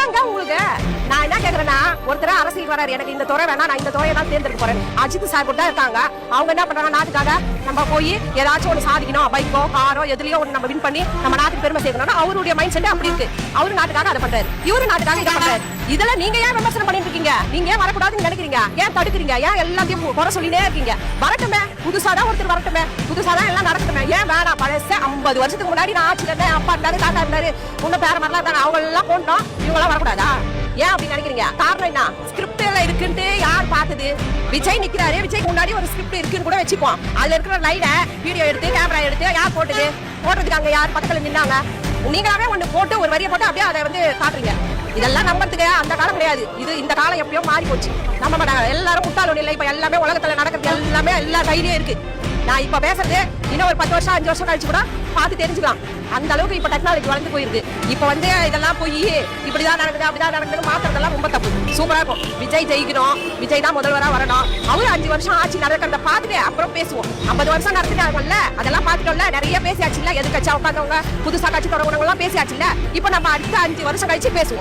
என்னங்க உங்களுக்கு நான் என்ன கேக்குறேன்னா, ஒருத்தர அரசியல் வராரு, எனக்கு இந்த துறை வேணா, நான் இந்த துறையை தான் தேர்ந்தெடுக்க போறேன். அஜித் சார் கூட இருக்காங்க. அவங்க என்ன பண்றாங்க, நாட்டுக்காக நம்ம போய் ஏதாச்சும் ஒன்று சாதிக்கணும், பைக்கோ காரோ எதுலயோ ஒன்று நம்ம வின் பண்ணி நம்ம நாட்டுக்கு பெருமை சேர்க்கணும்னா அவருடைய மைண்ட் செட் அப்படி இருக்கு. அவரு நாட்டுக்காக அதை பண்றாரு, இவரு நாட்டுக்காக இதை பண்றாரு. இதெல்லாம் நீங்க ஏன் விமர்சனம் பண்ணிட்டு இருக்கீங்க? நீங்க ஏன் வரக்கூடாதுன்னு நினைக்கிறீங்க? ஏன் தடுக்கிறீங்க? ஏன் எல்லாத்தையும் குறை சொல்லினே இருக்கீங்க? வரட்டுமே, புதுசாதான் ஒருத்தர் வரட்டுமே, புதுசாதான் எல்லாம் நடக்கட்டுமே. ஏன் வேணாம்? பழச 50 வருஷத்துக்கு முன்னாடி நான் ஆட்சியில இருந்தேன், அப்பா இருந்தாரு, தாத்தா இருந்தாரு, முன்ன பேர மாதிரிலாம் இருந்தாங்க, அவங்க எல்லாம் போட்டோம், இவங்க எல்லாம் வரக்கூடாதா? ஏன் அப்படி நினைக்கிறீங்க? காரணம் என்ன? ஸ்கிரிப்ட் எல்லாம் இருக்குன்ட்டு யார் பார்த்தது? விஜய் நிக்கிறாரு, விஜய்க்கு முன்னாடி ஒரு ஸ்கிரிப்ட் இருக்குன்னு கூட வச்சுப்போம். அதுல இருக்கிற லைனை வீடியோ எடுத்து கேமரா எடுத்து யார் போட்டது? போட்டதுக்காங்க யார் பக்கத்துல நின்னாங்க? நீங்களாவே ஒண்ணு போட்டு ஒரு வரியை போட்டு அப்படியே அதை வந்து காட்டுறீங்க. இதெல்லாம் நம்பறதுக்கு அந்த காலம் கிடையாது. இது இந்த காலம் எப்பயோ மாறி போச்சு. நம்ப மாட்டாங்க. எல்லாரும் முட்டாள் இல்லை. இப்ப எல்லாமே உலகத்துல நடக்கிறது எல்லாமே எல்லா கையிலயும் இருக்கு. நான் இப்ப பேசுறது இன்னும் ஒரு 10 வருஷம் 5 வருஷம் கழிச்சு கூட பார்த்து தெரிஞ்சுக்கலாம். அந்த அளவுக்கு இப்ப டெக்னாலஜி வளர்ந்து போயிருக்கு. இப்ப வந்து இதெல்லாம் போய் இப்படிதான் நடக்குது அப்படிதான் நடக்குது மாத்துறதெல்லாம் ரொம்ப தப்பு. சூப்பரா இருக்கும். விஜய் ஜெயிக்கணும், விஜய் தான் முதல்வரா வரணும். அவரு 5 வருஷம் ஆட்சி நடக்கிறத பார்த்துட்டு அப்புறம் பேசுவோம். 50 வருஷம் நடத்தினாங்கல்ல, அதெல்லாம் பார்த்துட்டோம்ல, நிறைய பேசியாச்சு இல்ல. எது கட்சியா உட்காந்தவங்க புதுசா கட்சி தொடங்குறவங்க எல்லாம் பேசியாச்சு இல்ல. இப்ப நம்ம அடுத்த 5 வருஷம் கழிச்சு பேசுவோம்.